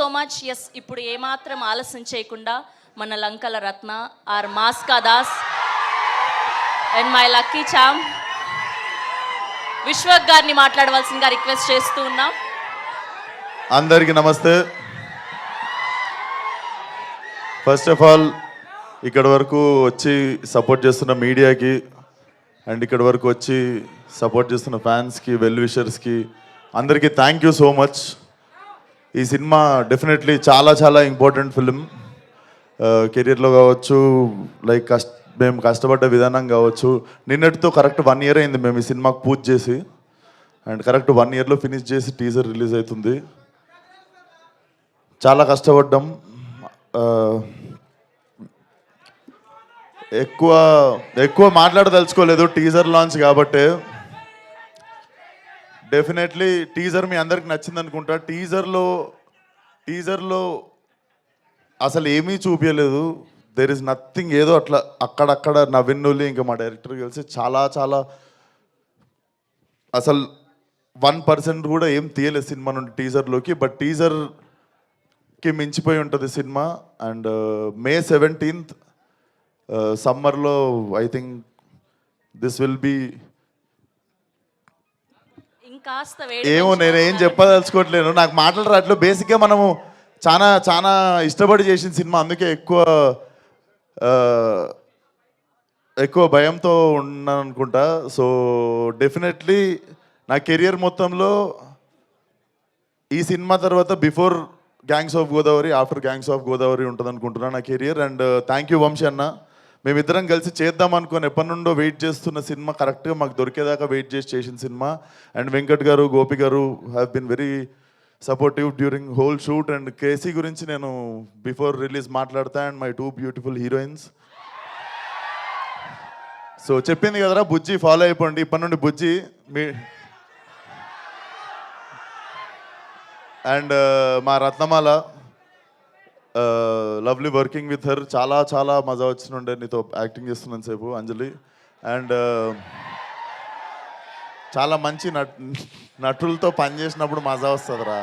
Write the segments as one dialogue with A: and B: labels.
A: So much. Yes, ఇప్పుడు ఏమాత్రం ఆలస్యం చేయకుండా మన లంకల రత్న ఆర్ మాస్కా Das and my lucky charm Vishwak గారిని మాట్లాడవలసిందిగా రిక్వెస్ట్ చేస్తూ ఉన్నాం.
B: అందరికీ నమస్తే. ఫస్ట్ ఆఫ్ ఆల్ ఇక్కడ వరకు వచ్చి సపోర్ట్ చేస్తున్న మీడియాకి అండ్ ఇక్కడ వరకు వచ్చి సపోర్ట్ చేస్తున్న ఫ్యాన్స్కి, వెల్ విషర్స్కి అందరికీ థ్యాంక్ యూ సో మచ్. ఈ సినిమా డెఫినెట్లీ చాలా చాలా ఇంపార్టెంట్ ఫిలిం. కెరీర్లో కావచ్చు, లైక్ మేము కష్టపడ్డ విధానం కావచ్చు. నిన్నటితో కరెక్ట్ 1 year అయింది మేము ఈ సినిమాకు పూజ చేసి, అండ్ కరెక్ట్ 1 yearలో ఫినిష్ చేసి టీజర్ రిలీజ్ అవుతుంది. చాలా కష్టపడ్డాం. ఎక్కువ మాట్లాడదలుచుకోలేదు టీజర్ లాంచ్ కాబట్టి. డెఫినెట్లీ టీజర్ మీ అందరికి నచ్చింది అనుకుంటా. టీజర్లో అసలు ఏమీ చూపించలేదు. There is nothing. ఏదో అట్లా అక్కడక్కడ నవ్విన్నులి ఇంకా మా డైరెక్టర్ కలిసి చాలా చాలా అసలు 1% కూడా ఏం తీయలేదు సినిమా నుండి టీజర్లోకి. బట్ టీజర్కి మించిపోయి ఉంటుంది సినిమా. అండ్ May 17th సమ్మర్లో I think this will be ఏమో నేనేం చెప్పదలుచుకోవట్లేను. నాకు మాటలు రావట్లేదు. బేసిక్గా మనము చాలా చాలా ఇష్టపడి చేసిన సినిమా, అందుకే ఎక్కువ భయంతో ఉన్నాను అనుకుంటా. సో డెఫినెట్లీ నా కెరియర్ మొత్తంలో ఈ సినిమా తర్వాత before gangs of Godavari, after gangs of Godavari ఉంటుంది అనుకుంటున్నాను నా career. And thank you Vamsi అన్న. మేమిద్దరం కలిసి చేద్దాం అనుకుని ఎప్పటి నుండో వెయిట్ చేస్తున్న సినిమా కరెక్ట్గా మాకు దొరికేదాకా వెయిట్ చేసిన cinema. And Venkat garu, Gopi garu have been very supportive during whole shoot. And KC గురించి నేను బిఫోర్ రిలీజ్ మాట్లాడతా. And my 2 beautiful heroines. So చెప్పింది కదరా బుజ్జి, ఫాలో అయిపోండి ఇప్పటి నుండి బుజ్జి మీ. అండ్ మా రత్నమాల, లవ్లీ వర్కింగ్ విత్ హర్. చాలా చాలా మజా వచ్చినుండే నీతో యాక్టింగ్ చేస్తున్నాను సేపు, అంజలి. అండ్ చాలా మంచి నటులతో పనిచేసినప్పుడు మజా వస్తుందిరా.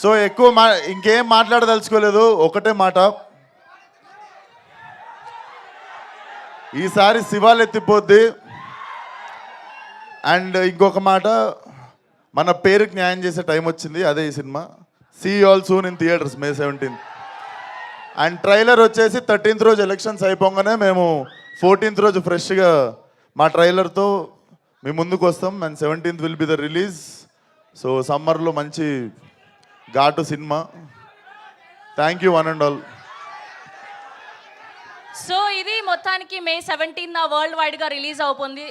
B: సో ఎక్కువ ఇంకేం మాట్లాడదలుచుకోలేదు. ఒకటే మాట, ఈసారి శివాలు ఎత్తిపోద్ది. అండ్ ఇంకొక మాట, మన పేరుకి న్యాయం చేసే టైం వచ్చింది, అదే ఈ cinema. See you all soon in theatres May 17th. And trailer వచ్చేసి 13th రోజు ఎలక్షన్స్ అయిపోగానే మేము 14th రోజు ఫ్రెష్గా మా ట్రైలర్తో మీ ముందుకు వస్తాం. And 17th will be the release. So సమ్మర్లో మంచి ఘాటు cinema. Thank you one and all.
A: So ఇది మొత్తానికి May 17th వరల్డ్ వైడ్గా రిలీజ్ అవుతుంది.